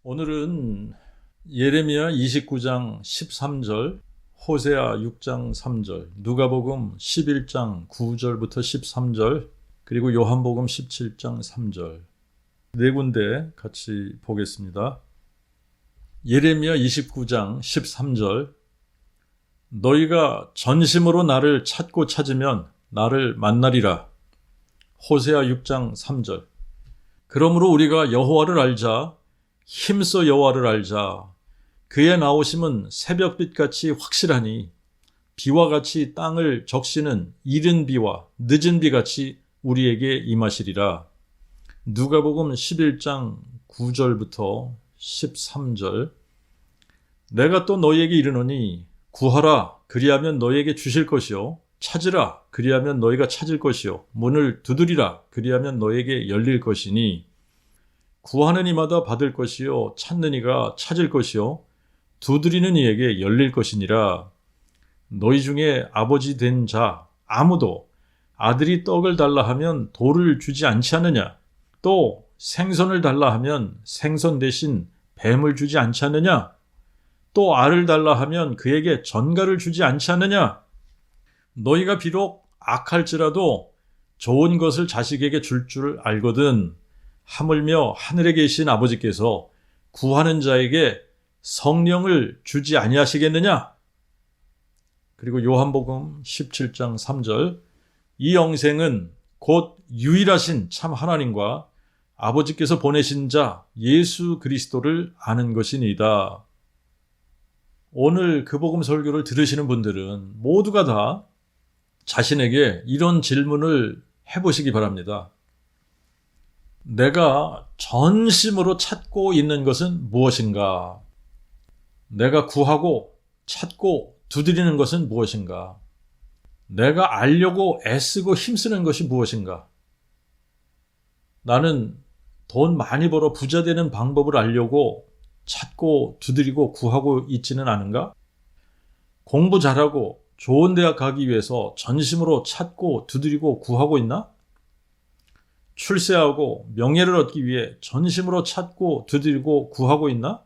오늘은 예레미야 29장 13절, 호세아 6장 3절, 누가복음 11장 9절부터 13절, 그리고 요한복음 17장 3절 네 군데 같이 보겠습니다. 예레미야 29장 13절, 너희가 전심으로 나를 찾고 찾으면 나를 만나리라. 호세아 6장 3절, 그러므로 우리가 여호와를 알자. 힘써 여호와를 알자. 그의 나오심은 새벽빛같이 확실하니 비와 같이 땅을 적시는 이른 비와 늦은 비같이 우리에게 임하시리라. 누가복음 11장 9절부터 13절, 내가 또 너희에게 이르노니 구하라 그리하면 너희에게 주실 것이요 찾으라 그리하면 너희가 찾을 것이요 문을 두드리라 그리하면 너희에게 열릴 것이니 구하는 이마다 받을 것이요 찾는 이가 찾을 것이요 두드리는 이에게 열릴 것이니라. 너희 중에 아버지 된 자 아무도 아들이 떡을 달라 하면 돌을 주지 않지 않느냐? 또 생선을 달라 하면 생선 대신 뱀을 주지 않지 않느냐? 또 알을 달라 하면 그에게 전갈을 주지 않지 않느냐? 너희가 비록 악할지라도 좋은 것을 자식에게 줄 줄 알거든 하물며 하늘에 계신 아버지께서 구하는 자에게 성령을 주지 아니하시겠느냐? 그리고 요한복음 17장 3절, 이 영생은 곧 유일하신 참 하나님과 아버지께서 보내신 자 예수 그리스도를 아는 것이니이다. 오늘 그 복음 설교를 들으시는 분들은 모두가 다 자신에게 이런 질문을 해보시기 바랍니다. 내가 전심으로 찾고 있는 것은 무엇인가? 내가 구하고 찾고 두드리는 것은 무엇인가? 내가 알려고 애쓰고 힘쓰는 것이 무엇인가? 나는 돈 많이 벌어 부자 되는 방법을 알려고 찾고 두드리고 구하고 있지는 않은가? 공부 잘하고 좋은 대학 가기 위해서 전심으로 찾고 두드리고 구하고 있나? 출세하고 명예를 얻기 위해 전심으로 찾고 두드리고 구하고 있나?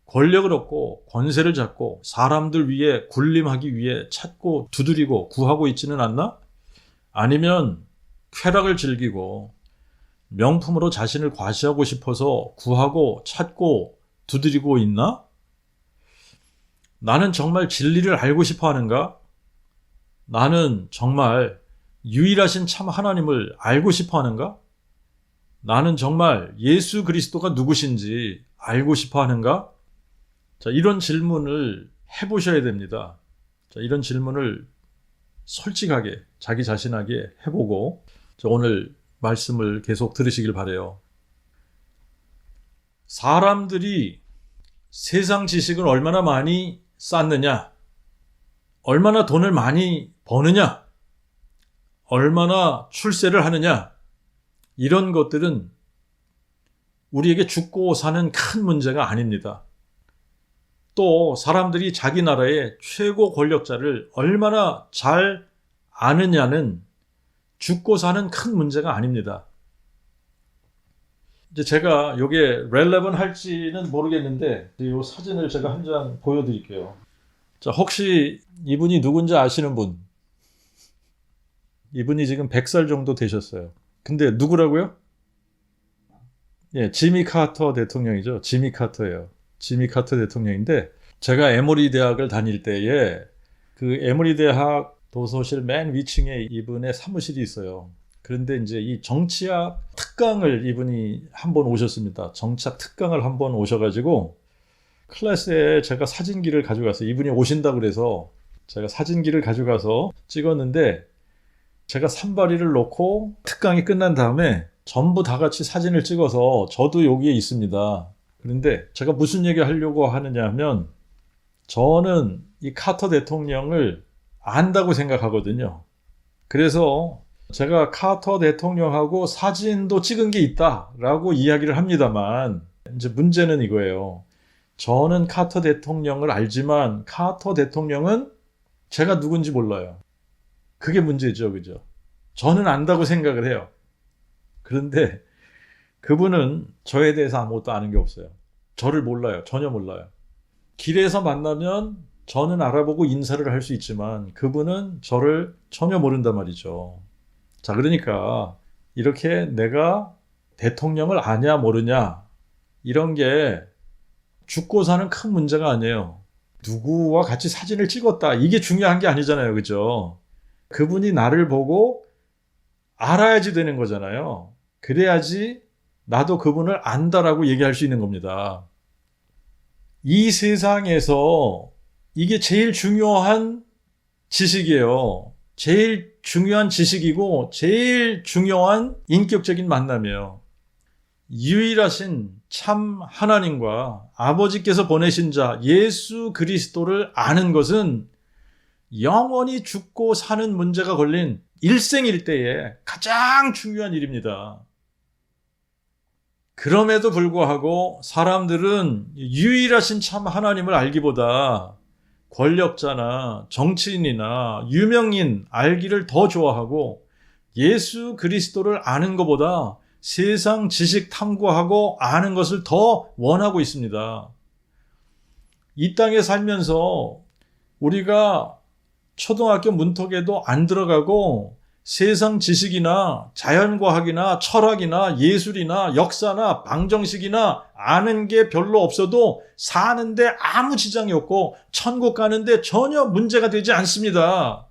권력을 얻고 권세를 잡고 사람들 위해 군림하기 위해 찾고 두드리고 구하고 있지는 않나? 아니면 쾌락을 즐기고 명품으로 자신을 과시하고 싶어서 구하고 찾고 두드리고 있나? 나는 정말 진리를 알고 싶어 하는가? 나는 정말 유일하신 참 하나님을 알고 싶어 하는가? 나는 정말 예수 그리스도가 누구신지 알고 싶어 하는가? 자, 이런 질문을 해보셔야 됩니다. 자, 이런 질문을 솔직하게 자기 자신에게 해보고 오늘 말씀을 계속 들으시길 바라요. 사람들이 세상 지식을 얼마나 많이 쌓느냐? 얼마나 돈을 많이 버느냐? 얼마나 출세를 하느냐? 이런 것들은 우리에게 죽고 사는 큰 문제가 아닙니다. 또 사람들이 자기 나라의 최고 권력자를 얼마나 잘 아느냐는 죽고 사는 큰 문제가 아닙니다. 이제 제가 이게 렐레번 할지는 모르겠는데 이 사진을 제가 한 장 보여드릴게요. 자, 혹시 이분이 누군지 아시는 분? 이분이 지금 100살 정도 되셨어요. 근데 누구라고요? 예, 지미 카터 대통령이죠. 지미 카터예요. 지미 카터 대통령인데 제가 에모리 대학을 다닐 때에 그 에모리 대학 도서실 맨 위층에 이분의 사무실이 있어요. 그런데 이제 이 정치학 특강을 이분이 한번 오셨습니다. 정치학 특강을 한번 오셔가지고 클래스에 제가 사진기를 가져갔어요. 이분이 오신다고 그래서 제가 사진기를 가져가서 찍었는데 제가 산발이를 놓고 특강이 끝난 다음에 전부 다 같이 사진을 찍어서 저도 여기에 있습니다. 그런데 제가 무슨 얘기 하려고 하느냐 하면 저는 이 카터 대통령을 안다고 생각하거든요. 그래서 제가 카터 대통령하고 사진도 찍은 게 있다라고 이야기를 합니다만 이제 문제는 이거예요. 저는 카터 대통령을 알지만 카터 대통령은 제가 누군지 몰라요. 그게 문제죠, 그죠? 저는 안다고 생각을 해요. 그런데 그분은 저에 대해서 아무것도 아는 게 없어요. 저를 몰라요. 전혀 몰라요. 길에서 만나면 저는 알아보고 인사를 할 수 있지만 그분은 저를 전혀 모른단 말이죠. 자, 그러니까 이렇게 내가 대통령을 아냐 모르냐 이런 게 죽고 사는 큰 문제가 아니에요. 누구와 같이 사진을 찍었다. 이게 중요한 게 아니잖아요. 그죠? 그분이 나를 보고 알아야지 되는 거잖아요. 그래야지 나도 그분을 안다라고 얘기할 수 있는 겁니다. 이 세상에서 이게 제일 중요한 지식이에요. 제일 중요한 지식이고 제일 중요한 인격적인 만남이에요. 유일하신 참 하나님과 아버지께서 보내신 자 예수 그리스도를 아는 것은 영원히 죽고 사는 문제가 걸린 일생일대에 가장 중요한 일입니다. 그럼에도 불구하고 사람들은 유일하신 참 하나님을 알기보다 권력자나 정치인이나 유명인 알기를 더 좋아하고 예수 그리스도를 아는 것보다 세상 지식 탐구하고 아는 것을 더 원하고 있습니다. 이 땅에 살면서 우리가 초등학교 문턱에도 안 들어가고 세상 지식이나 자연과학이나 철학이나 예술이나 역사나 방정식이나 아는 게 별로 없어도 사는데 아무 지장이 없고 천국 가는데 전혀 문제가 되지 않습니다.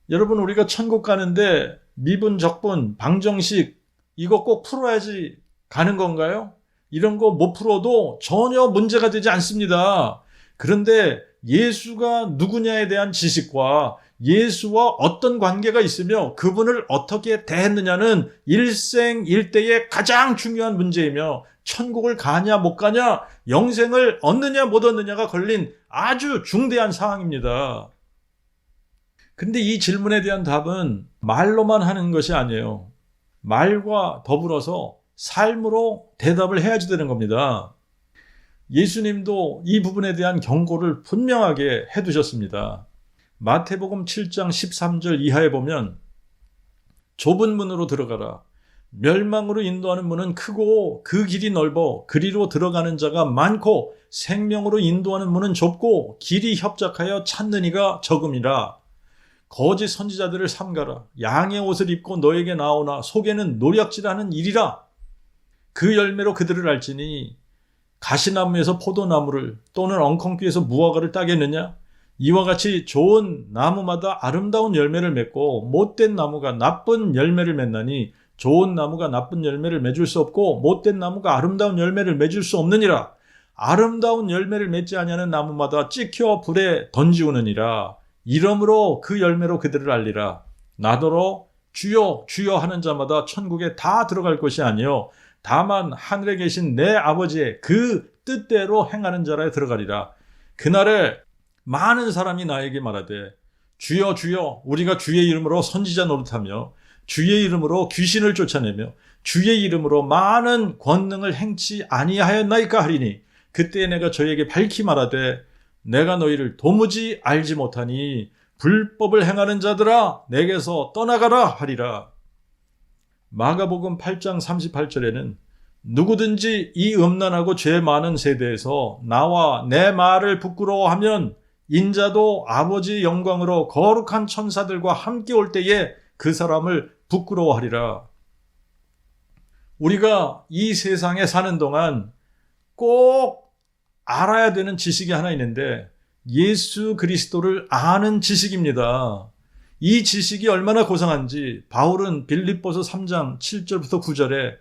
여러분, 우리가 천국 가는데 미분, 적분, 방정식 이거 꼭 풀어야지 가는 건가요? 이런 거 못 풀어도 전혀 문제가 되지 않습니다. 그런데 예수가 누구냐에 대한 지식과 예수와 어떤 관계가 있으며 그분을 어떻게 대했느냐는 일생일대의 가장 중요한 문제이며 천국을 가냐 못 가냐, 영생을 얻느냐 못 얻느냐가 걸린 아주 중대한 사항입니다. 근데 이 질문에 대한 답은 말로만 하는 것이 아니에요. 말과 더불어서 삶으로 대답을 해야지 되는 겁니다. 예수님도 이 부분에 대한 경고를 분명하게 해두셨습니다. 마태복음 7장 13절 이하에 보면 좁은 문으로 들어가라. 멸망으로 인도하는 문은 크고 그 길이 넓어 그리로 들어가는 자가 많고 생명으로 인도하는 문은 좁고 길이 협착하여 찾는 이가 적음이라. 거짓 선지자들을 삼가라. 양의 옷을 입고 너에게 나오나 속에는 노략질하는 일이라. 그 열매로 그들을 알지니 가시나무에서 포도나무를 또는 엉겅퀴에서 무화과를 따겠느냐? 이와 같이 좋은 나무마다 아름다운 열매를 맺고 못된 나무가 나쁜 열매를 맺나니 좋은 나무가 나쁜 열매를 맺을 수 없고 못된 나무가 아름다운 열매를 맺을 수 없느니라. 아름다운 열매를 맺지 아니하는 나무마다 찍혀 불에 던지우느니라. 이러므로 그 열매로 그들을 알리라. 나더러 주여 주여 하는 자마다 천국에 다 들어갈 것이 아니요 다만 하늘에 계신 내 아버지의 그 뜻대로 행하는 자라에 들어가리라. 그날에 많은 사람이 나에게 말하되 주여 주여 우리가 주의 이름으로 선지자 노릇하며 주의 이름으로 귀신을 쫓아내며 주의 이름으로 많은 권능을 행치 아니하였나이까 하리니 그때 내가 저에게 밝히 말하되 내가 너희를 도무지 알지 못하니 불법을 행하는 자들아 내게서 떠나가라 하리라. 마가복음 8장 38절에는 누구든지 이 음란하고 죄 많은 세대에서 나와 내 말을 부끄러워하면 인자도 아버지의 영광으로 거룩한 천사들과 함께 올 때에 그 사람을 부끄러워하리라. 우리가 이 세상에 사는 동안 꼭 알아야 되는 지식이 하나 있는데 예수 그리스도를 아는 지식입니다. 이 지식이 얼마나 고상한지 바울은 빌립보서 3장 7절부터 9절에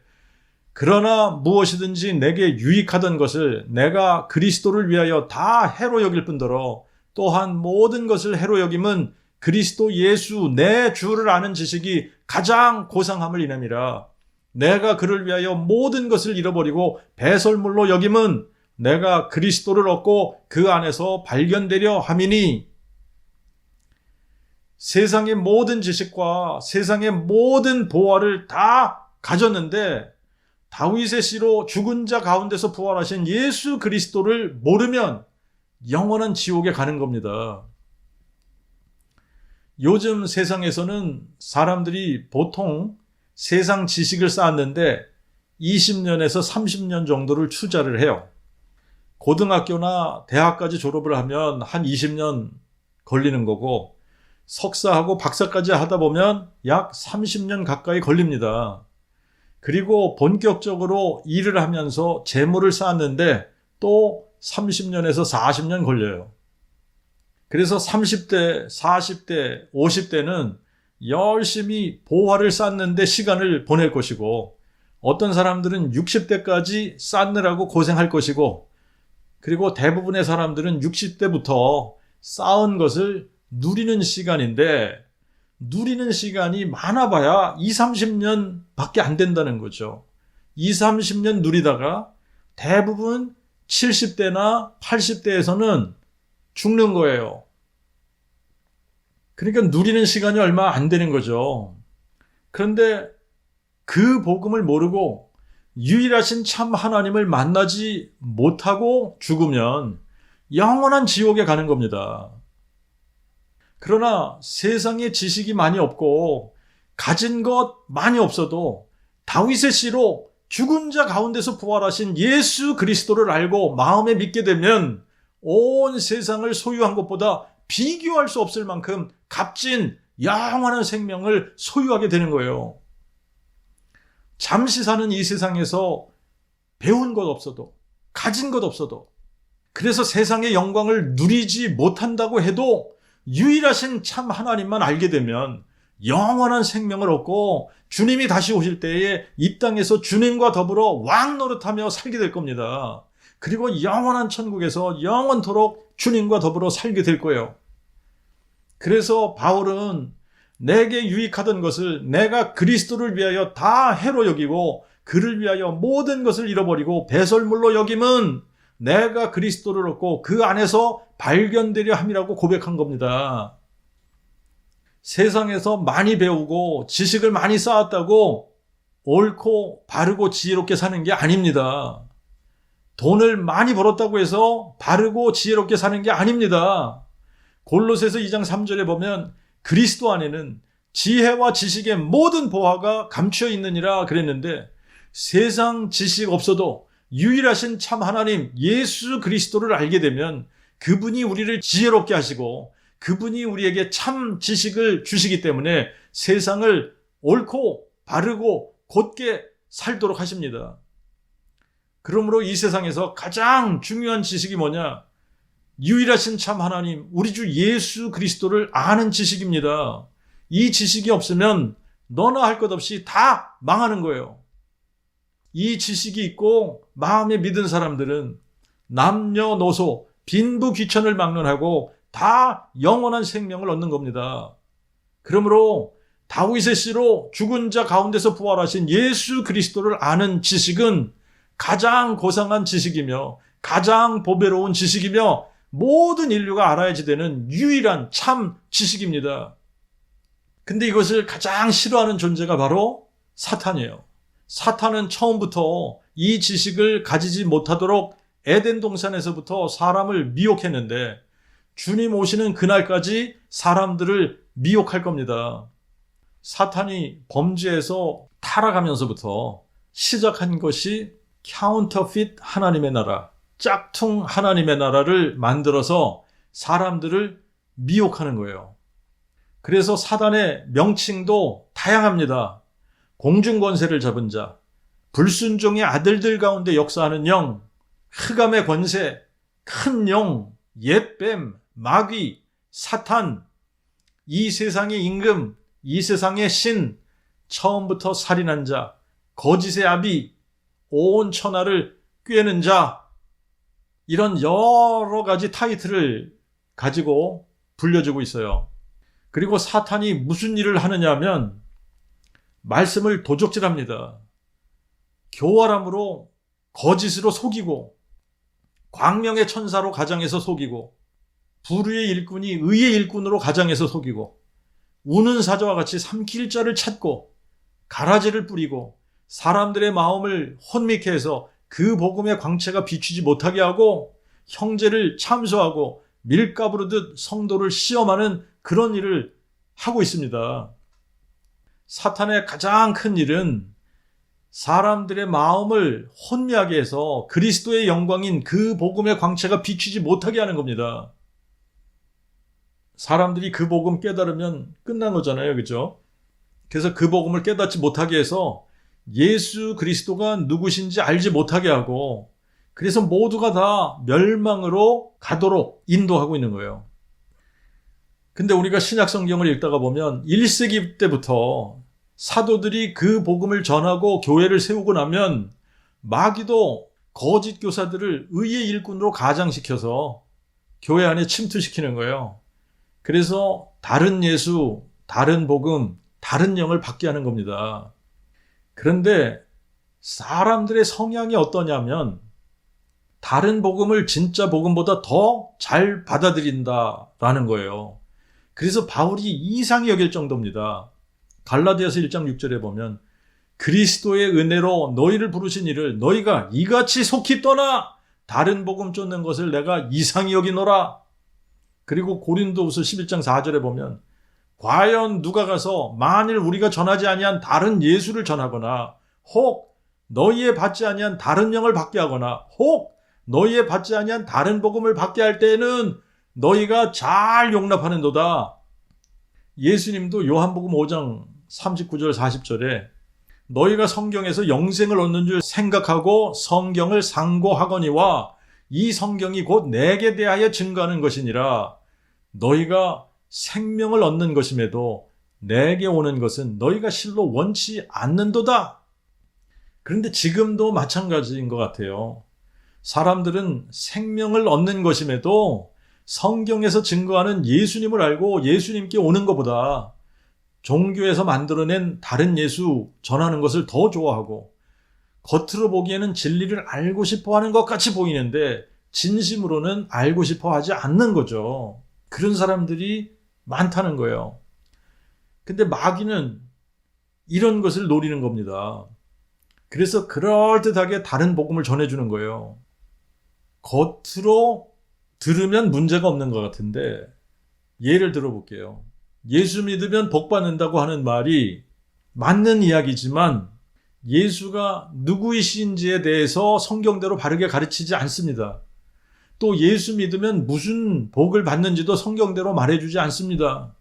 그러나 무엇이든지 내게 유익하던 것을 내가 그리스도를 위하여 다 해로 여길 뿐더러 또한 모든 것을 해로 여김은 그리스도 예수 내 주를 아는 지식이 가장 고상함을 인함이라. 내가 그를 위하여 모든 것을 잃어버리고 배설물로 여김은 내가 그리스도를 얻고 그 안에서 발견되려 함이니. 세상의 모든 지식과 세상의 모든 보화를 다 가졌는데 다윗의 씨로 죽은 자 가운데서 부활하신 예수 그리스도를 모르면 영원한 지옥에 가는 겁니다. 요즘 세상에서는 사람들이 보통 세상 지식을 쌓았는데 20년에서 30년 정도를 투자를 해요. 고등학교나 대학까지 졸업을 하면 한 20년 걸리는 거고, 석사하고 박사까지 하다 보면 약 30년 가까이 걸립니다. 그리고 본격적으로 일을 하면서 재물을 쌓았는데 또 30년에서 40년 걸려요. 그래서 30대, 40대, 50대는 열심히 보화를 쌓는데 시간을 보낼 것이고, 어떤 사람들은 60대까지 쌓느라고 고생할 것이고, 그리고 대부분의 사람들은 60대부터 쌓은 것을 누리는 시간인데, 누리는 시간이 많아봐야 20, 30년 밖에 안 된다는 거죠. 20, 30년 누리다가 대부분 70대나 80대에서는 죽는 거예요. 그러니까 누리는 시간이 얼마 안 되는 거죠. 그런데 그 복음을 모르고 유일하신 참 하나님을 만나지 못하고 죽으면 영원한 지옥에 가는 겁니다. 그러나 세상에 지식이 많이 없고 가진 것 많이 없어도 다윗의 씨로 죽은 자 가운데서 부활하신 예수 그리스도를 알고 마음에 믿게 되면 온 세상을 소유한 것보다 비교할 수 없을 만큼 값진 영원한 생명을 소유하게 되는 거예요. 잠시 사는 이 세상에서 배운 것 없어도, 가진 것 없어도, 그래서 세상의 영광을 누리지 못한다고 해도 유일하신 참 하나님만 알게 되면 영원한 생명을 얻고 주님이 다시 오실 때에 이 땅에서 주님과 더불어 왕 노릇하며 살게 될 겁니다. 그리고 영원한 천국에서 영원토록 주님과 더불어 살게 될 거예요. 그래서 바울은 내게 유익하던 것을 내가 그리스도를 위하여 다 해로 여기고 그를 위하여 모든 것을 잃어버리고 배설물로 여김은 내가 그리스도를 얻고 그 안에서 발견되려 함이라고 고백한 겁니다. 세상에서 많이 배우고 지식을 많이 쌓았다고 옳고 바르고 지혜롭게 사는 게 아닙니다. 돈을 많이 벌었다고 해서 바르고 지혜롭게 사는 게 아닙니다. 골로새서 2장 3절에 보면 그리스도 안에는 지혜와 지식의 모든 보화가 감추어 있느니라 그랬는데, 세상 지식 없어도 유일하신 참 하나님 예수 그리스도를 알게 되면 그분이 우리를 지혜롭게 하시고 그분이 우리에게 참 지식을 주시기 때문에 세상을 옳고 바르고 곧게 살도록 하십니다. 그러므로 이 세상에서 가장 중요한 지식이 뭐냐? 유일하신 참 하나님, 우리 주 예수 그리스도를 아는 지식입니다. 이 지식이 없으면 너나 할 것 없이 다 망하는 거예요. 이 지식이 있고 마음에 믿은 사람들은 남녀노소, 빈부 귀천을 막론하고 다 영원한 생명을 얻는 겁니다. 그러므로 다윗의 씨로 죽은 자 가운데서 부활하신 예수 그리스도를 아는 지식은 가장 고상한 지식이며 가장 보배로운 지식이며 모든 인류가 알아야지 되는 유일한 참 지식입니다. 근데 이것을 가장 싫어하는 존재가 바로 사탄이에요. 사탄은 처음부터 이 지식을 가지지 못하도록 에덴 동산에서부터 사람을 미혹했는데 주님 오시는 그날까지 사람들을 미혹할 겁니다. 사탄이 범죄에서 타락하면서부터 시작한 것이 카운터핏 하나님의 나라, 짝퉁 하나님의 나라를 만들어서 사람들을 미혹하는 거예요. 그래서 사단의 명칭도 다양합니다. 공중권세를 잡은 자, 불순종의 아들들 가운데 역사하는 영, 흑암의 권세, 큰 영, 옛뱀, 마귀, 사탄, 이 세상의 임금, 이 세상의 신, 처음부터 살인한 자, 거짓의 아비, 온 천하를 꿰는 자, 이런 여러 가지 타이틀을 가지고 불려주고 있어요. 그리고 사탄이 무슨 일을 하느냐 하면 말씀을 도적질합니다. 교활함으로 거짓으로 속이고, 광명의 천사로 가장해서 속이고, 불의의 일꾼이 의의 일꾼으로 가장해서 속이고, 우는 사자와 같이 삼킬 자를 찾고 가라지를 뿌리고 사람들의 마음을 혼미케 해서 그 복음의 광채가 비추지 못하게 하고 형제를 참소하고 밀가부르듯 성도를 시험하는 그런 일을 하고 있습니다. 사탄의 가장 큰 일은 사람들의 마음을 혼미하게 해서 그리스도의 영광인 그 복음의 광채가 비추지 못하게 하는 겁니다. 사람들이 그 복음 깨달으면 끝난 거잖아요. 그죠? 그래서 그 복음을 깨닫지 못하게 해서 예수 그리스도가 누구신지 알지 못하게 하고, 그래서 모두가 다 멸망으로 가도록 인도하고 있는 거예요. 근데 우리가 신약 성경을 읽다가 보면 1세기 때부터 사도들이 그 복음을 전하고 교회를 세우고 나면 마귀도 거짓 교사들을 의의 일꾼으로 가장시켜서 교회 안에 침투시키는 거예요. 그래서 다른 예수, 다른 복음, 다른 영을 받게 하는 겁니다. 그런데 사람들의 성향이 어떠냐면 다른 복음을 진짜 복음보다 더 잘 받아들인다라는 거예요. 그래서 바울이 이상히 여길 정도입니다. 갈라디아서 1장 6절에 보면 그리스도의 은혜로 너희를 부르신 이를 너희가 이같이 속히 떠나 다른 복음 쫓는 것을 내가 이상히 여기노라. 그리고 고린도후서 11장 4절에 보면 과연 누가 가서 만일 우리가 전하지 아니한 다른 예수를 전하거나 혹 너희의 받지 아니한 다른 영을 받게 하거나 혹 너희의 받지 아니한 다른 복음을 받게 할 때에는 너희가 잘 용납하는도다. 예수님도 요한복음 5장 39절 40절에 너희가 성경에서 영생을 얻는 줄 생각하고 성경을 상고하거니와 이 성경이 곧 내게 대하여 증거하는 것이니라. 너희가 생명을 얻는 것임에도 내게 오는 것은 너희가 실로 원치 않는도다. 그런데 지금도 마찬가지인 것 같아요. 사람들은 생명을 얻는 것임에도 성경에서 증거하는 예수님을 알고 예수님께 오는 것보다 종교에서 만들어낸 다른 예수 전하는 것을 더 좋아하고 겉으로 보기에는 진리를 알고 싶어 하는 것 같이 보이는데 진심으로는 알고 싶어 하지 않는 거죠. 그런 사람들이 많다는 거예요. 근데 마귀는 이런 것을 노리는 겁니다. 그래서 그럴듯하게 다른 복음을 전해주는 거예요. 겉으로 들으면 문제가 없는 것 같은데 예를 들어볼게요. 예수 믿으면 복 받는다고 하는 말이 맞는 이야기지만 예수가 누구이신지에 대해서 성경대로 바르게 가르치지 않습니다. 또 예수 믿으면 무슨 복을 받는지도 성경대로 말해주지 않습니다.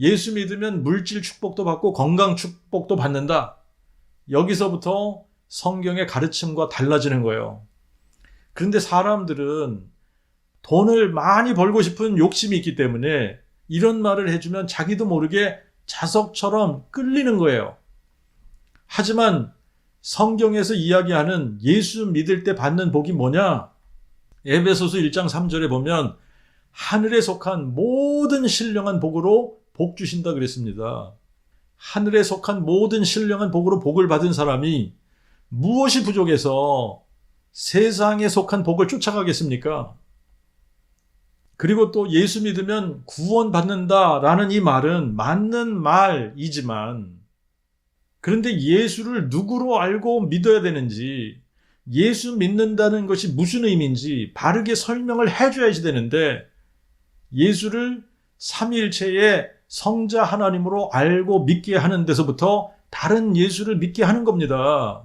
예수 믿으면 물질 축복도 받고 건강 축복도 받는다. 여기서부터 성경의 가르침과 달라지는 거예요. 그런데 사람들은 돈을 많이 벌고 싶은 욕심이 있기 때문에 이런 말을 해주면 자기도 모르게 자석처럼 끌리는 거예요. 하지만 성경에서 이야기하는 예수 믿을 때 받는 복이 뭐냐? 에베소서 1장 3절에 보면 하늘에 속한 모든 신령한 복으로 복 주신다 그랬습니다. 하늘에 속한 모든 신령한 복으로 복을 받은 사람이 무엇이 부족해서 세상에 속한 복을 쫓아가겠습니까? 그리고 또 예수 믿으면 구원받는다라는 이 말은 맞는 말이지만 그런데 예수를 누구로 알고 믿어야 되는지 예수 믿는다는 것이 무슨 의미인지 바르게 설명을 해줘야지 되는데 예수를 삼위일체의 성자 하나님으로 알고 믿게 하는 데서부터 다른 예수를 믿게 하는 겁니다.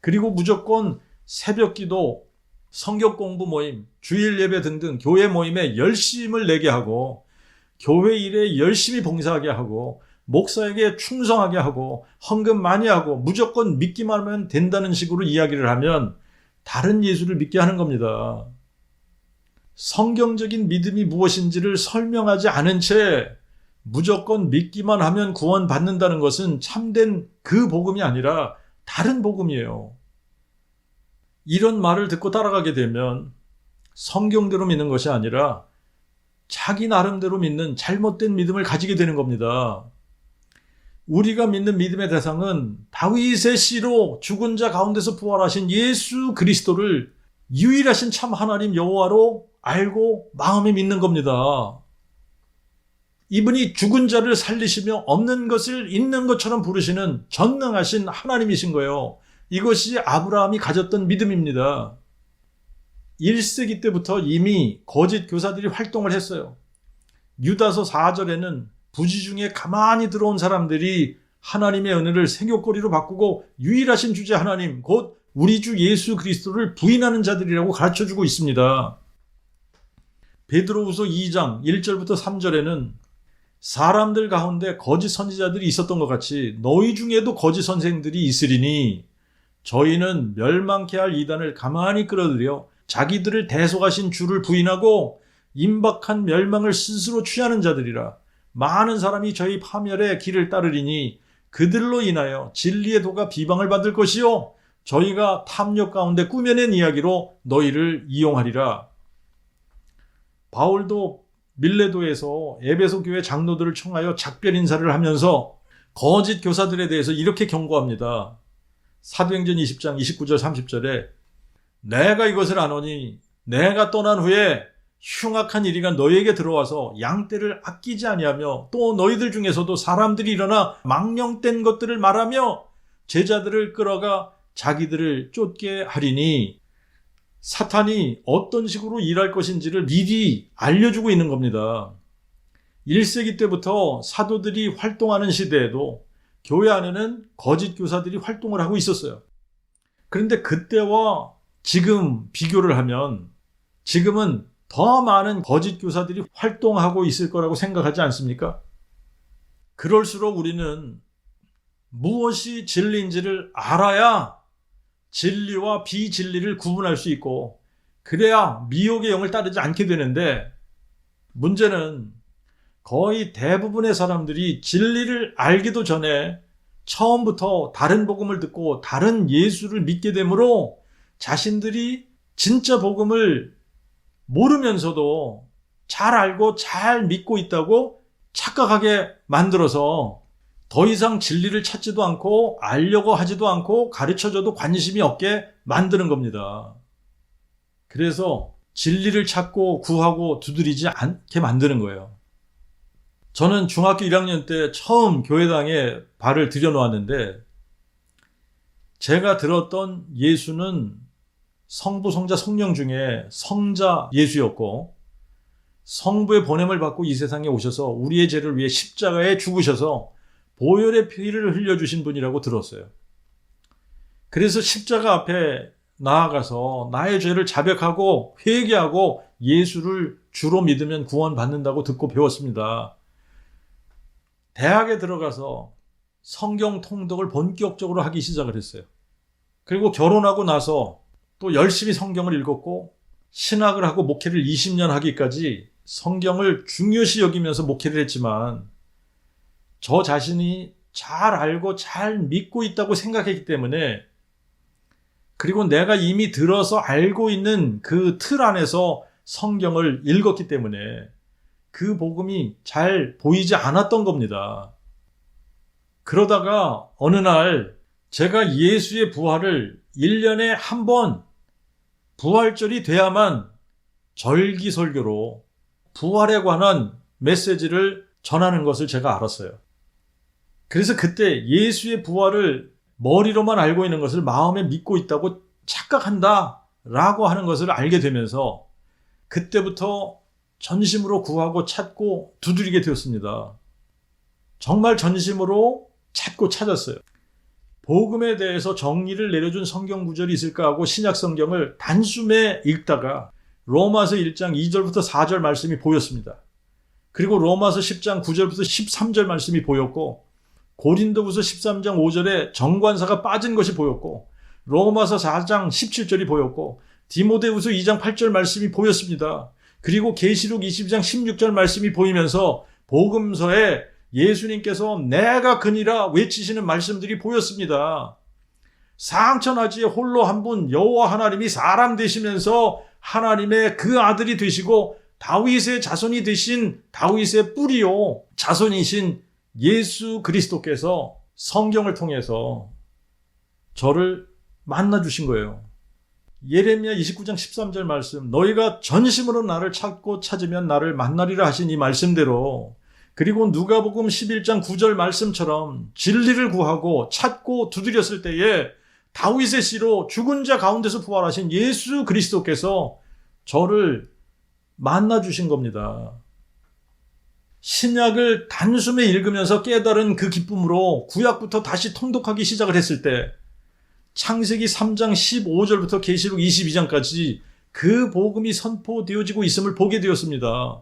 그리고 무조건 새벽기도, 성경 공부 모임, 주일 예배 등등 교회 모임에 열심을 내게 하고 교회 일에 열심히 봉사하게 하고 목사에게 충성하게 하고 헌금 많이 하고 무조건 믿기만 하면 된다는 식으로 이야기를 하면 다른 예수를 믿게 하는 겁니다. 성경적인 믿음이 무엇인지를 설명하지 않은 채 무조건 믿기만 하면 구원받는다는 것은 참된 그 복음이 아니라 다른 복음이에요. 이런 말을 듣고 따라가게 되면 성경대로 믿는 것이 아니라 자기 나름대로 믿는 잘못된 믿음을 가지게 되는 겁니다. 우리가 믿는 믿음의 대상은 다윗의 씨로 죽은 자 가운데서 부활하신 예수 그리스도를 유일하신 참 하나님 여호와로 알고 마음에 믿는 겁니다. 이분이 죽은 자를 살리시며 없는 것을 있는 것처럼 부르시는 전능하신 하나님이신 거예요. 이것이 아브라함이 가졌던 믿음입니다. 1세기 때부터 이미 거짓 교사들이 활동을 했어요. 유다서 4절에는 부지 중에 가만히 들어온 사람들이 하나님의 은혜를 생욕거리로 바꾸고 유일하신 주제 하나님, 곧 우리 주 예수 그리스도를 부인하는 자들이라고 가르쳐주고 있습니다. 베드로후서 2장 1절부터 3절에는 사람들 가운데 거짓 선지자들이 있었던 것 같이 너희 중에도 거짓 선생들이 있으리니 저희는 멸망케 할 이단을 가만히 끌어들여 자기들을 대속하신 주를 부인하고 임박한 멸망을 스스로 취하는 자들이라. 많은 사람이 저희 파멸의 길을 따르리니 그들로 인하여 진리의 도가 비방을 받을 것이요 저희가 탐욕 가운데 꾸며낸 이야기로 너희를 이용하리라. 바울도 밀레도에서 에베소 교회 장로들을 청하여 작별 인사를 하면서 거짓 교사들에 대해서 이렇게 경고합니다. 사도행전 20장 29절 30절에 내가 이것을 아노니 내가 떠난 후에 흉악한 이리가 너희에게 들어와서 양떼를 아끼지 아니하며 또 너희들 중에서도 사람들이 일어나 망령된 것들을 말하며 제자들을 끌어가 자기들을 쫓게 하리니 사탄이 어떤 식으로 일할 것인지를 미리 알려주고 있는 겁니다. 1세기 때부터 사도들이 활동하는 시대에도 교회 안에는 거짓 교사들이 활동을 하고 있었어요. 그런데 그때와 지금 비교를 하면 지금은 더 많은 거짓 교사들이 활동하고 있을 거라고 생각하지 않습니까? 그럴수록 우리는 무엇이 진리인지를 알아야 진리와 비진리를 구분할 수 있고 그래야 미혹의 영을 따르지 않게 되는데 문제는 거의 대부분의 사람들이 진리를 알기도 전에 처음부터 다른 복음을 듣고 다른 예수를 믿게 되므로 자신들이 진짜 복음을 모르면서도 잘 알고 잘 믿고 있다고 착각하게 만들어서 더 이상 진리를 찾지도 않고 알려고 하지도 않고 가르쳐줘도 관심이 없게 만드는 겁니다. 그래서 진리를 찾고 구하고 두드리지 않게 만드는 거예요. 저는 중학교 1학년 때 처음 교회당에 발을 들여놓았는데 제가 들었던 예수는 성부, 성자, 성령 중에 성자 예수였고 성부의 보냄을 받고 이 세상에 오셔서 우리의 죄를 위해 십자가에 죽으셔서 보혈의 피를 흘려주신 분이라고 들었어요. 그래서 십자가 앞에 나아가서 나의 죄를 자백하고 회개하고 예수를 주로 믿으면 구원받는다고 듣고 배웠습니다. 대학에 들어가서 성경 통독을 본격적으로 하기 시작을 했어요. 그리고 결혼하고 나서 또 열심히 성경을 읽었고 신학을 하고 목회를 20년 하기까지 성경을 중요시 여기면서 목회를 했지만 저 자신이 잘 알고 잘 믿고 있다고 생각했기 때문에 그리고 내가 이미 들어서 알고 있는 그 틀 안에서 성경을 읽었기 때문에 그 복음이 잘 보이지 않았던 겁니다. 그러다가 어느 날 제가 예수의 부활을 1년에 한 번 부활절이 돼야만 절기설교로 부활에 관한 메시지를 전하는 것을 제가 알았어요. 그래서 그때 예수의 부활을 머리로만 알고 있는 것을 마음에 믿고 있다고 착각한다 라고 하는 것을 알게 되면서 그때부터 전심으로 구하고 찾고 두드리게 되었습니다. 정말 전심으로 찾고 찾았어요. 복음에 대해서 정리를 내려준 성경 구절이 있을까 하고 신약 성경을 단숨에 읽다가 로마서 1장 2절부터 4절 말씀이 보였습니다. 그리고 로마서 10장 9절부터 13절 말씀이 보였고 고린도후서 13장 5절에 정관사가 빠진 것이 보였고 로마서 4장 17절이 보였고 디모데후서 2장 8절 말씀이 보였습니다. 그리고 계시록 22장 16절 말씀이 보이면서 복음서에 예수님께서 내가 그니라 외치시는 말씀들이 보였습니다. 상천하지에 홀로 한 분 여호와 하나님이 사람 되시면서 하나님의 그 아들이 되시고 다윗의 자손이 되신 다윗의 뿌리요 자손이신 예수 그리스도께서 성경을 통해서 저를 만나주신 거예요. 예레미야 29장 13절 말씀 너희가 전심으로 나를 찾고 찾으면 나를 만나리라 하신 이 말씀대로 그리고 누가복음 11장 9절 말씀처럼 진리를 구하고 찾고 두드렸을 때에 다윗의 씨로 죽은 자 가운데서 부활하신 예수 그리스도께서 저를 만나주신 겁니다. 신약을 단숨에 읽으면서 깨달은 그 기쁨으로 구약부터 다시 통독하기 시작을 했을 때 창세기 3장 15절부터 계시록 22장까지 그 복음이 선포되어지고 있음을 보게 되었습니다.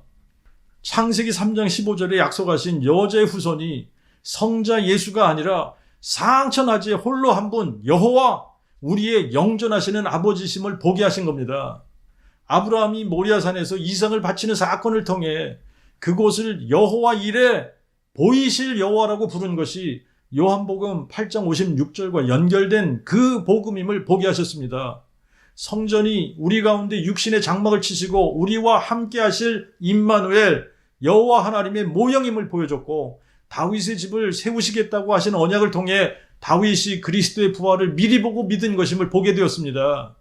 창세기 3장 15절에 약속하신 여자의 후손이 성자 예수가 아니라 상천하지에 홀로 한 분 여호와 우리의 영존하시는 아버지심을 보게 하신 겁니다. 아브라함이 모리아산에서 이삭을 바치는 사건을 통해 그곳을 여호와 이레 보이실 여호와라고 부른 것이 요한복음 8장 56절과 연결된 그 복음임을 보게 하셨습니다. 성전이 우리 가운데 육신의 장막을 치시고 우리와 함께 하실 임마누엘 여호와 하나님의 모형임을 보여줬고, 다윗의 집을 세우시겠다고 하신 언약을 통해 다윗이 그리스도의 부활을 미리 보고 믿은 것임을 보게 되었습니다.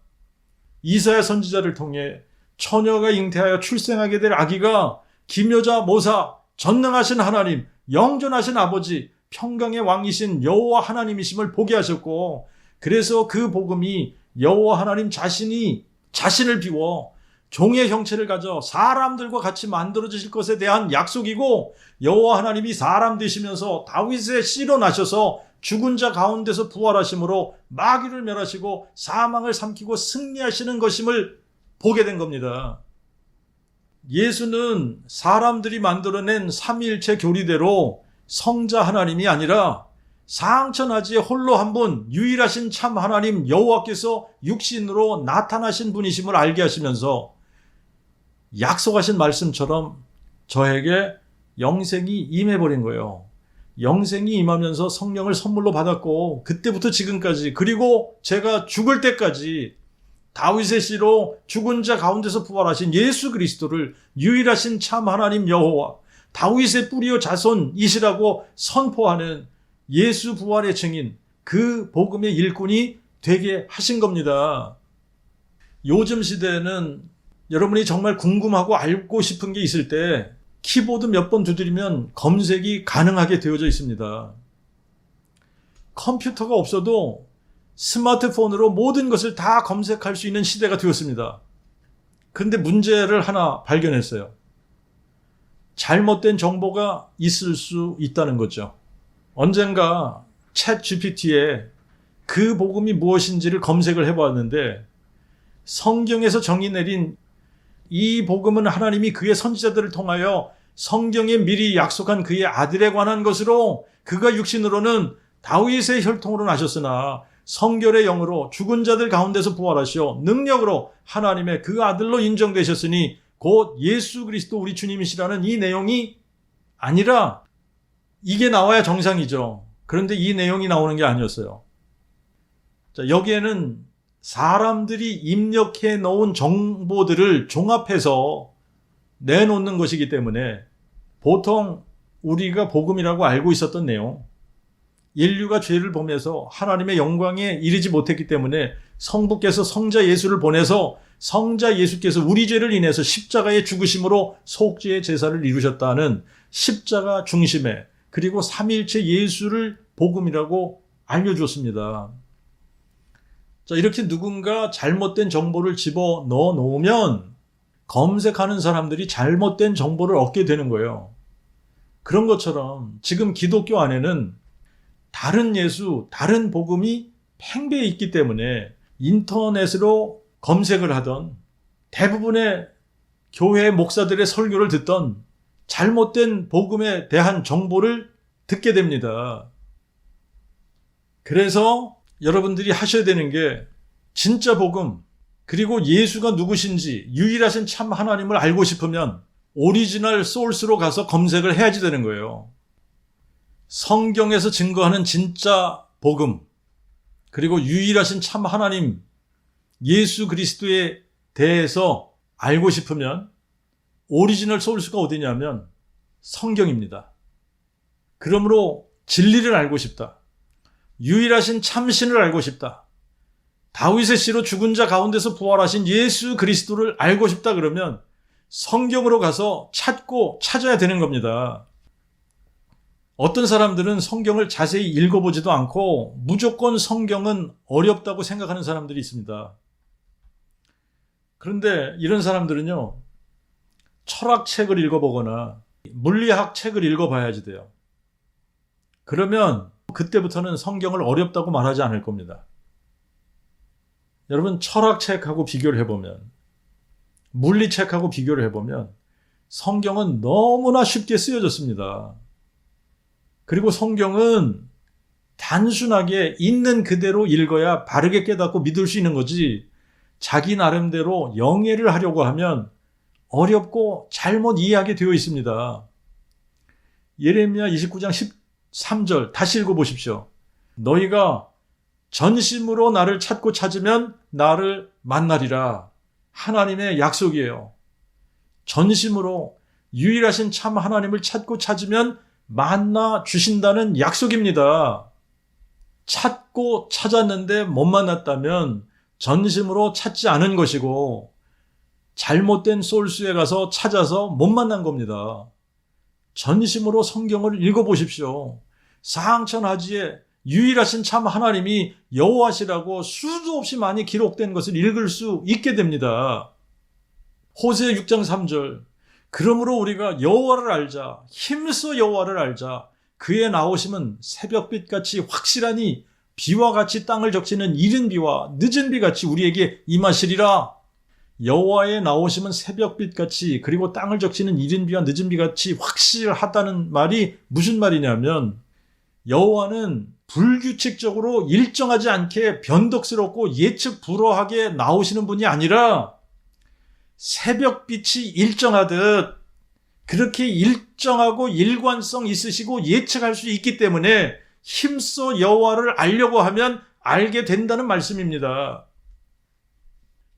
이사야 선지자를 통해 처녀가 잉태하여 출생하게 될 아기가 기묘자 모사 전능하신 하나님 영존하신 아버지 평강의 왕이신 여호와 하나님이심을 보게 하셨고, 그래서 그 복음이 여호와 하나님 자신이 자신을 비워 종의 형체를 가져 사람들과 같이 만들어지실 것에 대한 약속이고, 여호와 하나님이 사람 되시면서 다윗의 씨로 나셔서 죽은 자 가운데서 부활하심으로 마귀를 멸하시고 사망을 삼키고 승리하시는 것임을 보게 된 겁니다. 예수는 사람들이 만들어낸 삼위일체 교리대로 성자 하나님이 아니라 상천하지에 홀로 한 분 유일하신 참 하나님 여호와께서 육신으로 나타나신 분이심을 알게 하시면서 약속하신 말씀처럼 저에게 영생이 임해버린 거예요. 영생이 임하면서 성령을 선물로 받았고, 그때부터 지금까지, 그리고 제가 죽을 때까지 다윗의 씨로 죽은 자 가운데서 부활하신 예수 그리스도를 유일하신 참 하나님 여호와 다윗의 뿌리요 자손이시라고 선포하는 예수 부활의 증인, 그 복음의 일꾼이 되게 하신 겁니다. 요즘 시대에는 여러분이 정말 궁금하고 알고 싶은 게 있을 때 키보드 몇 번 두드리면 검색이 가능하게 되어져 있습니다. 컴퓨터가 없어도 스마트폰으로 모든 것을 다 검색할 수 있는 시대가 되었습니다. 그런데 문제를 하나 발견했어요. 잘못된 정보가 있을 수 있다는 거죠. 언젠가 챗 GPT에 그 복음이 무엇인지를 검색을 해보았는데, 성경에서 정의 내린 이 복음은 하나님이 그의 선지자들을 통하여 성경에 미리 약속한 그의 아들에 관한 것으로, 그가 육신으로는 다윗의 혈통으로 나셨으나 성결의 영으로 죽은 자들 가운데서 부활하시어 능력으로 하나님의 그 아들로 인정되셨으니 곧 예수 그리스도 우리 주님이시라는 이 내용이 아니라, 이게 나와야 정상이죠. 그런데 이 내용이 나오는 게 아니었어요. 자, 여기에는 사람들이 입력해 놓은 정보들을 종합해서 내놓는 것이기 때문에 보통 우리가 복음이라고 알고 있었던 내용, 인류가 죄를 범해서 하나님의 영광에 이르지 못했기 때문에 성부께서 성자 예수를 보내서 성자 예수께서 우리 죄를 인해서 십자가의 죽으심으로 속죄의 제사를 이루셨다는 십자가 중심에, 그리고 삼위일체 예수를 복음이라고 알려주었습니다. 자, 이렇게 누군가 잘못된 정보를 집어넣어 놓으면 검색하는 사람들이 잘못된 정보를 얻게 되는 거예요. 그런 것처럼 지금 기독교 안에는 다른 예수, 다른 복음이 팽배해 있기 때문에 인터넷으로 검색을 하던, 대부분의 교회 목사들의 설교를 듣던 잘못된 복음에 대한 정보를 듣게 됩니다. 그래서 여러분들이 하셔야 되는 게 진짜 복음, 그리고 예수가 누구신지 유일하신 참 하나님을 알고 싶으면 오리지널 소스로 가서 검색을 해야지 되는 거예요. 성경에서 증거하는 진짜 복음, 그리고 유일하신 참 하나님 예수 그리스도에 대해서 알고 싶으면 오리지널 소스가 어디냐면 성경입니다. 그러므로 진리를 알고 싶다, 유일하신 참신을 알고 싶다, 다윗의 씨로 죽은 자 가운데서 부활하신 예수 그리스도를 알고 싶다, 그러면 성경으로 가서 찾고 찾아야 되는 겁니다. 어떤 사람들은 성경을 자세히 읽어보지도 않고 무조건 성경은 어렵다고 생각하는 사람들이 있습니다. 그런데 이런 사람들은요, 철학책을 읽어보거나 물리학 책을 읽어봐야지 돼요. 그러면 그때부터는 성경을 어렵다고 말하지 않을 겁니다. 여러분, 철학책하고 비교를 해보면, 물리책하고 비교를 해보면 성경은 너무나 쉽게 쓰여졌습니다. 그리고 성경은 단순하게 있는 그대로 읽어야 바르게 깨닫고 믿을 수 있는 거지, 자기 나름대로 영예를 하려고 하면 어렵고 잘못 이해하게 되어 있습니다. 예레미야 29장 13절 다시 읽어보십시오. 너희가 전심으로 나를 찾고 찾으면 나를 만나리라. 하나님의 약속이에요. 전심으로 유일하신 참 하나님을 찾고 찾으면 만나 주신다는 약속입니다. 찾고 찾았는데 못 만났다면 전심으로 찾지 않은 것이고, 잘못된 소스에 가서 찾아서 못 만난 겁니다. 전심으로 성경을 읽어보십시오. 사항천하지에 유일하신 참 하나님이 여호와시라고 수도 없이 많이 기록된 것을 읽을 수 있게 됩니다. 호세 6장 3절, 그러므로 우리가 여호와를 알자, 힘써 여호와를 알자. 그의 나오심은 새벽빛같이 확실하니 비와 같이 땅을 적시는 이른 비와 늦은 비같이 우리에게 임하시리라. 여호와의 나오심은 새벽빛같이, 그리고 땅을 적시는 이른 비와 늦은 비같이 확실하다는 말이 무슨 말이냐면, 여호와는 불규칙적으로 일정하지 않게 변덕스럽고 예측 불허하게 나오시는 분이 아니라 새벽빛이 일정하듯 그렇게 일정하고 일관성 있으시고 예측할 수 있기 때문에 힘써 여호와를 알려고 하면 알게 된다는 말씀입니다.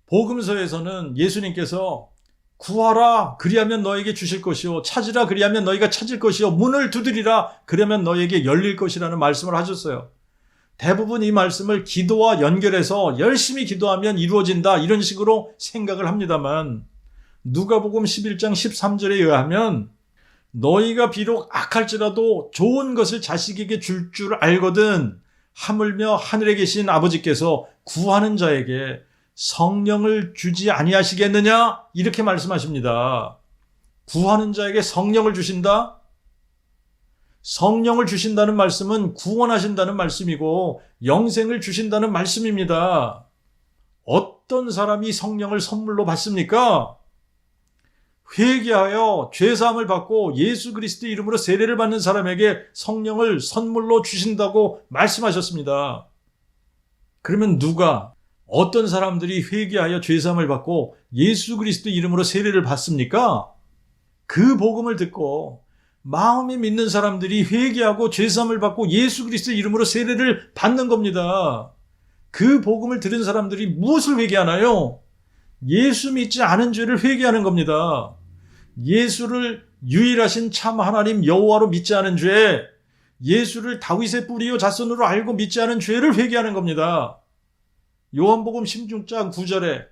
복음서에서는 예수님께서 구하라 그리하면 너에게 주실 것이요, 찾으라 그리하면 너희가 찾을 것이요, 문을 두드리라 그러면 너에게 열릴 것이라는 말씀을 하셨어요. 대부분 이 말씀을 기도와 연결해서 열심히 기도하면 이루어진다 이런 식으로 생각을 합니다만, 누가복음 11장 13절에 의하면 너희가 비록 악할지라도 좋은 것을 자식에게 줄 알거든 하물며 하늘에 계신 아버지께서 구하는 자에게 성령을 주지 아니하시겠느냐 이렇게 말씀하십니다. 구하는 자에게 성령을 주신다? 성령을 주신다는 말씀은 구원하신다는 말씀이고 영생을 주신다는 말씀입니다. 어떤 사람이 성령을 선물로 받습니까? 회개하여 죄사함을 받고 예수 그리스도 이름으로 세례를 받는 사람에게 성령을 선물로 주신다고 말씀하셨습니다. 그러면 누가, 어떤 사람들이 회개하여 죄사함을 받고 예수 그리스도 이름으로 세례를 받습니까? 그 복음을 듣고 마음이 믿는 사람들이 회개하고 죄사함을 받고 예수 그리스도 이름으로 세례를 받는 겁니다. 그 복음을 들은 사람들이 무엇을 회개하나요? 예수 믿지 않은 죄를 회개하는 겁니다. 예수를 유일하신 참 하나님 여호와로 믿지 않은 죄, 예수를 다윗의 뿌리요 자손으로 알고 믿지 않은 죄를 회개하는 겁니다. 요한복음 16장 9절에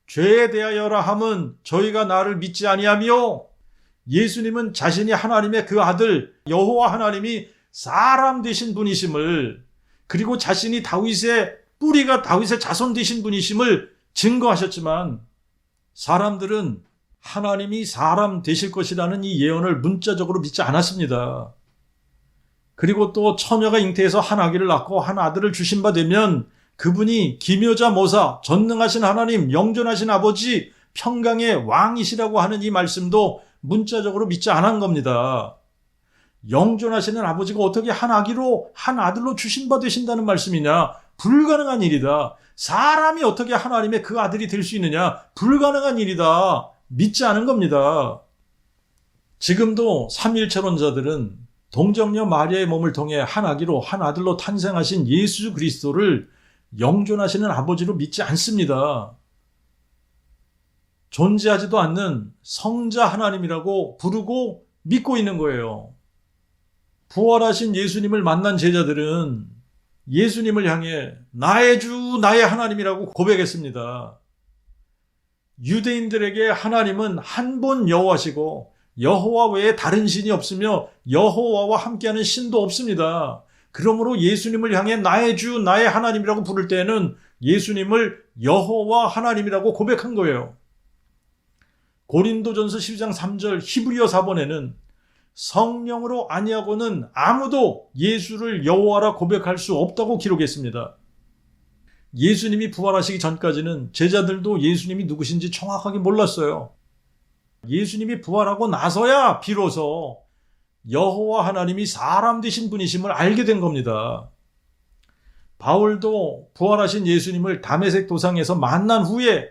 죄에 대하여라 함은 저희가 나를 믿지 아니하며, 예수님은 자신이 하나님의 그 아들 여호와 하나님이 사람 되신 분이심을, 그리고 자신이 다윗의 뿌리가 다윗의 자손 되신 분이심을 증거하셨지만, 사람들은 하나님이 사람 되실 것이라는 이 예언을 문자적으로 믿지 않았습니다. 그리고 또 처녀가 잉태해서 한 아기를 낳고 한 아들을 주신 바 되면 그분이 기묘자 모사, 전능하신 하나님, 영존하신 아버지, 평강의 왕이시라고 하는 이 말씀도 문자적으로 믿지 않은 겁니다. 영존하시는 아버지가 어떻게 한 아들로 주신 바 되신다는 말씀이냐? 불가능한 일이다. 사람이 어떻게 하나님의 그 아들이 될 수 있느냐? 불가능한 일이다. 믿지 않은 겁니다. 지금도 삼위일체론자들은 동정녀 마리아의 몸을 통해 한 아들로 탄생하신 예수 그리스도를 영존하시는 아버지로 믿지 않습니다. 존재하지도 않는 성자 하나님이라고 부르고 믿고 있는 거예요. 부활하신 예수님을 만난 제자들은 예수님을 향해 나의 주, 나의 하나님이라고 고백했습니다. 유대인들에게 하나님은 한 분 여호와시고 여호와 외에 다른 신이 없으며 여호와와 함께하는 신도 없습니다. 그러므로 예수님을 향해 나의 주, 나의 하나님이라고 부를 때에는 예수님을 여호와 하나님이라고 고백한 거예요. 고린도전서 12장 3절 히브리어 4번에는 성령으로 아니하고는 아무도 예수를 여호와라 고백할 수 없다고 기록했습니다. 예수님이 부활하시기 전까지는 제자들도 예수님이 누구신지 정확하게 몰랐어요. 예수님이 부활하고 나서야 비로소 여호와 하나님이 사람 되신 분이심을 알게 된 겁니다. 바울도 부활하신 예수님을 다메섹 도상에서 만난 후에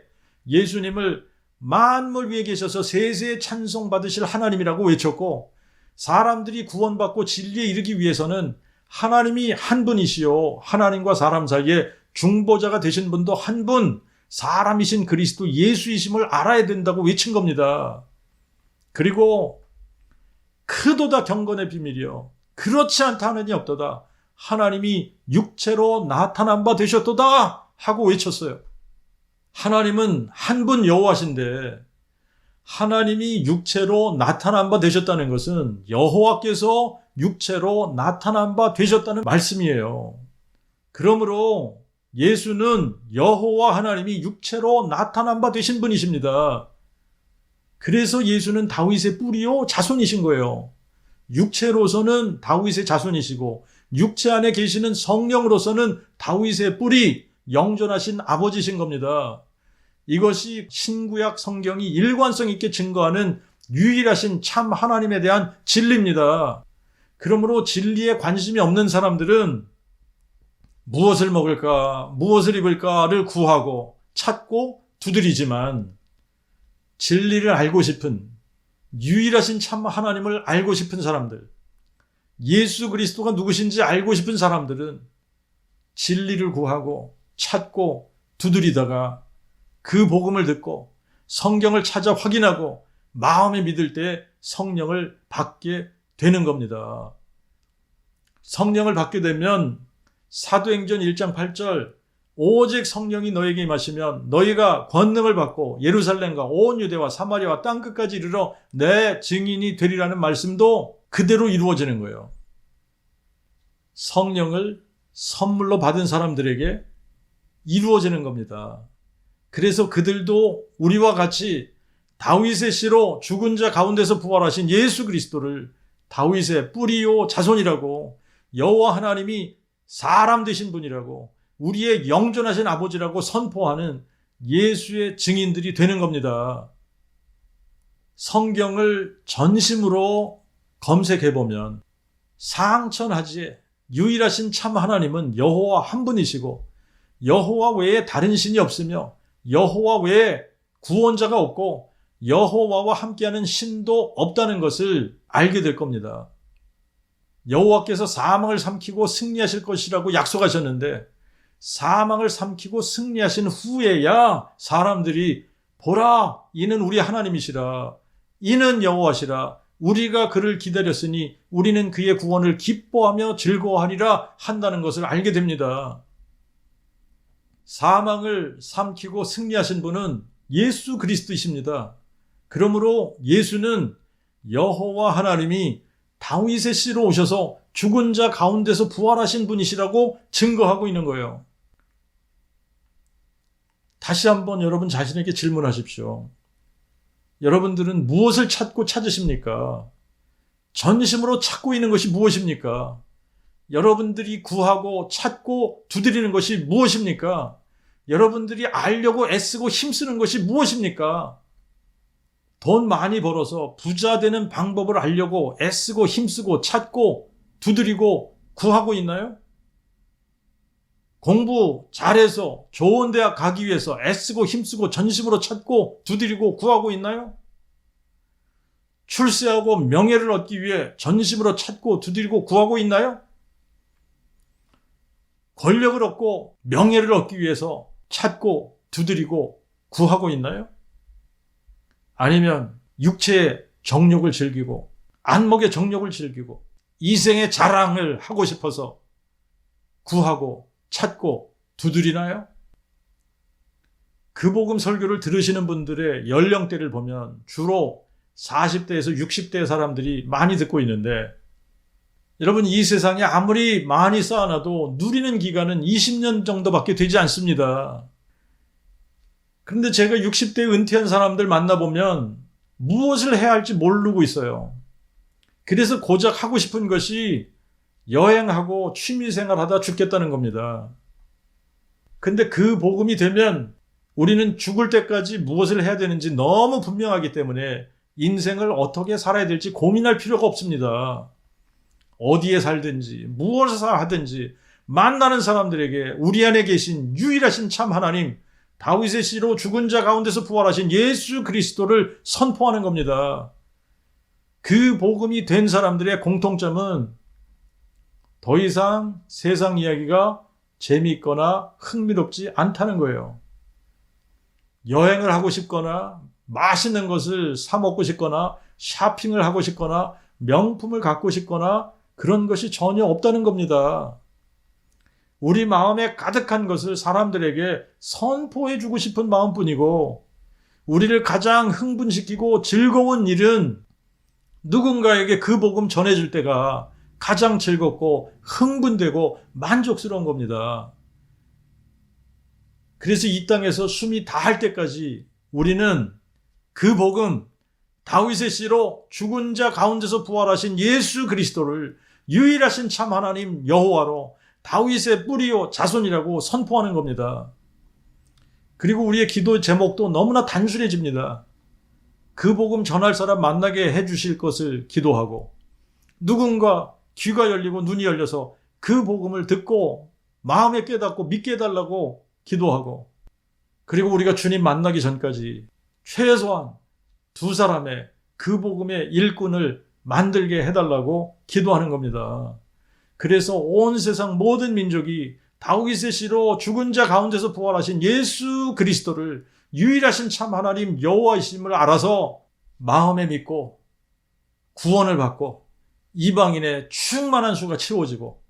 예수님을 만물 위에 계셔서 세세에 찬송받으실 하나님이라고 외쳤고, 사람들이 구원받고 진리에 이르기 위해서는 하나님이 한 분이시요 하나님과 사람 사이에 중보자가 되신 분도 한 분, 사람이신 그리스도 예수이심을 알아야 된다고 외친 겁니다. 그리고 크도다 경건의 비밀이요 그렇지 않다 하느니 없도다, 하나님이 육체로 나타난 바 되셨도다 하고 외쳤어요. 하나님은 한 분 여호와신데 하나님이 육체로 나타난 바 되셨다는 것은 여호와께서 육체로 나타난 바 되셨다는 말씀이에요. 그러므로 예수는 여호와 하나님이 육체로 나타난 바 되신 분이십니다. 그래서 예수는 다윗의 뿌리요 자손이신 거예요. 육체로서는 다윗의 자손이시고 육체 안에 계시는 성령으로서는 다윗의 뿌리, 영존하신 아버지신 겁니다. 이것이 신구약 성경이 일관성 있게 증거하는 유일하신 참 하나님에 대한 진리입니다. 그러므로 진리에 관심이 없는 사람들은 무엇을 먹을까, 무엇을 입을까를 구하고 찾고 두드리지만, 진리를 알고 싶은, 유일하신 참 하나님을 알고 싶은 사람들, 예수 그리스도가 누구신지 알고 싶은 사람들은 진리를 구하고 찾고 두드리다가 그 복음을 듣고 성경을 찾아 확인하고 마음에 믿을 때 성령을 받게 되는 겁니다. 성령을 받게 되면 사도행전 1장 8절, 오직 성령이 너에게 임하시면 너희가 권능을 받고 예루살렘과 온 유대와 사마리아와 땅끝까지 이르러 내 증인이 되리라는 말씀도 그대로 이루어지는 거예요. 성령을 선물로 받은 사람들에게 이루어지는 겁니다. 그래서 그들도 우리와 같이 다윗의 씨로 죽은 자 가운데서 부활하신 예수 그리스도를 다윗의 뿌리요 자손이라고, 여호와 하나님이 사람 되신 분이라고, 우리의 영존하신 아버지라고 선포하는 예수의 증인들이 되는 겁니다. 성경을 전심으로 검색해보면 상천하지에 유일하신 참 하나님은 여호와 한 분이시고 여호와 외에 다른 신이 없으며 여호와 외에 구원자가 없고 여호와와 함께하는 신도 없다는 것을 알게 될 겁니다. 여호와께서 사망을 삼키고 승리하실 것이라고 약속하셨는데, 사망을 삼키고 승리하신 후에야 사람들이 보라, 이는 우리 하나님이시라, 이는 여호와시라, 우리가 그를 기다렸으니 우리는 그의 구원을 기뻐하며 즐거워하리라 한다는 것을 알게 됩니다. 사망을 삼키고 승리하신 분은 예수 그리스도이십니다. 그러므로 예수는 여호와 하나님이 다윗의 씨로 오셔서 죽은 자 가운데서 부활하신 분이시라고 증거하고 있는 거예요. 다시 한번 여러분 자신에게 질문하십시오. 여러분들은 무엇을 찾고 찾으십니까? 전심으로 찾고 있는 것이 무엇입니까? 여러분들이 구하고 찾고 두드리는 것이 무엇입니까? 여러분들이 알려고 애쓰고 힘쓰는 것이 무엇입니까? 돈 많이 벌어서 부자 되는 방법을 알려고 애쓰고 힘쓰고 찾고 두드리고 구하고 있나요? 공부 잘해서 좋은 대학 가기 위해서 애쓰고 힘쓰고 전심으로 찾고 두드리고 구하고 있나요? 출세하고 명예를 얻기 위해 전심으로 찾고 두드리고 구하고 있나요? 권력을 얻고 명예를 얻기 위해서 찾고 두드리고 구하고 있나요? 아니면 육체의 정욕을 즐기고 안목의 정욕을 즐기고 이생의 자랑을 하고 싶어서 구하고 찾고 두드리나요? 그 복음 설교를 들으시는 분들의 연령대를 보면 주로 40대에서 60대 사람들이 많이 듣고 있는데, 여러분 이 세상에 아무리 많이 쌓아놔도 누리는 기간은 20년 정도밖에 되지 않습니다. 그런데 제가 60대 은퇴한 사람들 만나보면 무엇을 해야 할지 모르고 있어요. 그래서 고작 하고 싶은 것이 여행하고 취미생활하다 죽겠다는 겁니다. 근데 그 복음이 되면 우리는 죽을 때까지 무엇을 해야 되는지 너무 분명하기 때문에 인생을 어떻게 살아야 될지 고민할 필요가 없습니다. 어디에 살든지 무엇을 하든지 만나는 사람들에게 우리 안에 계신 유일하신 참 하나님, 다윗의 씨로 죽은 자 가운데서 부활하신 예수 그리스도를 선포하는 겁니다. 그 복음이 된 사람들의 공통점은 더 이상 세상 이야기가 재미있거나 흥미롭지 않다는 거예요. 여행을 하고 싶거나 맛있는 것을 사 먹고 싶거나 쇼핑을 하고 싶거나 명품을 갖고 싶거나 그런 것이 전혀 없다는 겁니다. 우리 마음에 가득한 것을 사람들에게 선포해주고 싶은 마음뿐이고, 우리를 가장 흥분시키고 즐거운 일은 누군가에게 그 복음 전해줄 때가 가장 즐겁고 흥분되고 만족스러운 겁니다. 그래서 이 땅에서 숨이 다할 때까지 우리는 그 복음, 다윗의 씨로 죽은 자 가운데서 부활하신 예수 그리스도를 유일하신 참 하나님 여호와로 다윗의 뿌리요 자손이라고 선포하는 겁니다. 그리고 우리의 기도 제목도 너무나 단순해집니다. 그 복음 전할 사람 만나게 해주실 것을 기도하고, 누군가 귀가 열리고 눈이 열려서 그 복음을 듣고 마음에 깨닫고 믿게 해달라고 기도하고, 그리고 우리가 주님 만나기 전까지 최소한 2사람의 그 복음의 일꾼을 만들게 해달라고 기도하는 겁니다. 그래서 온 세상 모든 민족이 다윗의 씨로 죽은 자 가운데서 부활하신 예수 그리스도를 유일하신 참 하나님 여호와이심을 알아서 마음에 믿고 구원을 받고 이방인의 충만한 수가 채워지고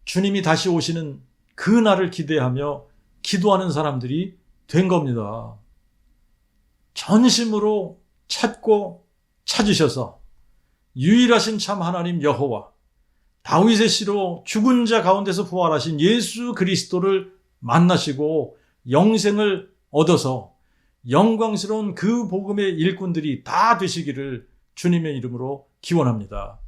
주님이 다시 오시는 그 날을 기대하며 기도하는 사람들이 된 겁니다. 전심으로 찾고 찾으셔서 유일하신 참 하나님 여호와, 다윗의 씨로 죽은 자 가운데서 부활하신 예수 그리스도를 만나시고 영생을 얻어서 영광스러운 그 복음의 일꾼들이 다 되시기를 주님의 이름으로 기원합니다.